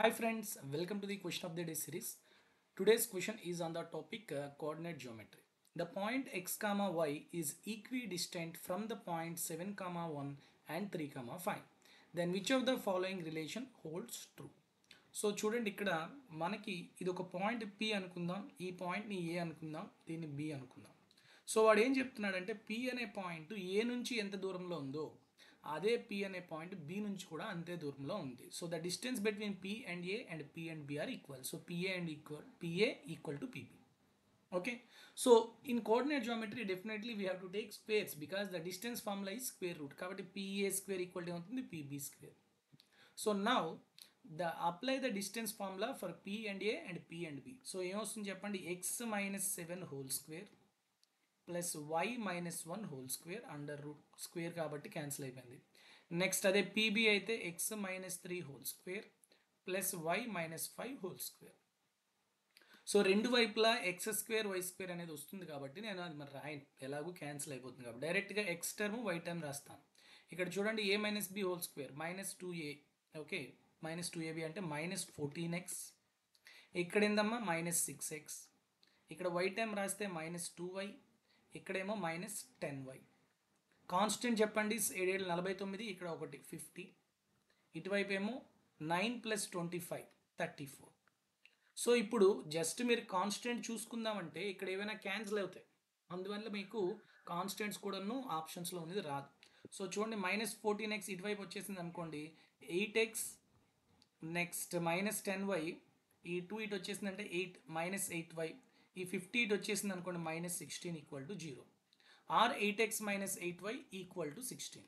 Hi friends, welcome to the question of the day series. Today's question is on the topic coordinate geometry. The point x comma y is equidistant from the point 7 comma 1 and 3 comma 5. Then which of the following relation holds true? So చూడండి ఇక్కడ మనకి ఇది ఒక point P అనుకుందాం, ఈ పాయింట్ని ఏ అనుకుందాం, దీన్ని బి అనుకుందాం. సో వాడు ఏం చెప్తున్నాడంటే పి అనే పాయింట్ ఏ నుంచి ఎంత దూరంలో ఉందో అదే పి అనే పాయింట్ బి నుంచి కూడా అంతే దూరంలో ఉంది. So the distance between P and A and P and B are equal. So PA equal to PB. Okay, so in coordinate geometry definitely we have to take squares because the distance formula is square root కాబట్టి PA square equal to ఉంటుంది PB square. So now the apply the distance formula for P and A and P and B. So ఏమొస్తుంది చెప్పండి, x minus 7 whole square plus y minus 1 whole square under root square కాబట్టి cancel అయిపోయింది. Next అదే PB అయితే x minus 3 whole square plus y minus 5 whole square. So రెండు వైపులా X square y square అనేది వస్తుంది కాబట్టి నేను అది మరి రాయను, ఎలాగూ క్యాన్సిల్ అయిపోతుంది కాబట్టి డైరెక్ట్గా ఎక్స్ టర్మ్ వై టర్మ్ రాస్తాను. ఇక్కడ చూడండి A minus B whole square minus 2a. Okay, minus 2ab అంటే మైనస్ 14x. ఇక్కడ ఏందమ్మా మైనస్ 6x. ఇక్కడ వై టర్మ్ రాస్తే మైనస్ 2y. ఇక్కడేమో మైనస్ 10y. కాన్స్టెంట్ చెప్పండి, 7 49, ఇక్కడ ఒకటి 50. ఇటువైపు ఏమో 9 ప్లస్ 25 34. సో ఇప్పుడు జస్ట్ మీరు కాన్స్టెంట్ చూసుకుందామంటే ఇక్కడ ఏమైనా క్యాన్సిల్ అవుతాయి, అందువల్ల మీకు కాన్స్టెంట్స్ కూడాను ఆప్షన్స్లో ఉన్నది రాదు. సో చూడండి మైనస్ 14x ఇటువైపు వచ్చేసింది అనుకోండి 8x, నెక్స్ట్ మైనస్ 10y, ఈ 2 ఇటు వచ్చేసిందంటే 8 మైనస్ 8y, ఈ 50 ఇటు వచ్చేసింది అనుకోండి minus 16 equal to 0. Or 8x minus 8y equal to 16.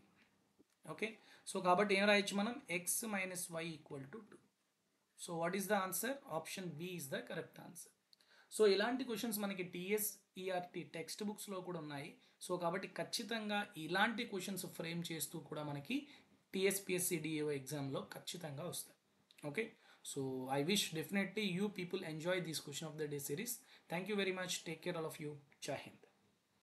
Okay, so కాబట్టి ఏం రాయొచ్చు మనం, x minus y equal to 2. So what is the answer? Option B is the correct answer. So ఇలాంటి క్వశ్చన్స్ మనకి టీఎస్ఈఆర్టీ టెక్స్ట్ బుక్స్లో కూడా ఉన్నాయి. So కాబట్టి ఖచ్చితంగా ఇలాంటి క్వశ్చన్స్ ఫ్రేమ్ చేస్తూ కూడా మనకి టీఎస్పిఎస్సి డిఏఓ ఎగ్జామ్లో ఖచ్చితంగా వస్తాయి. Okay, so I wish definitely you people enjoy this question of the day series. Thank you very much. Take care all of you. Jai Hind.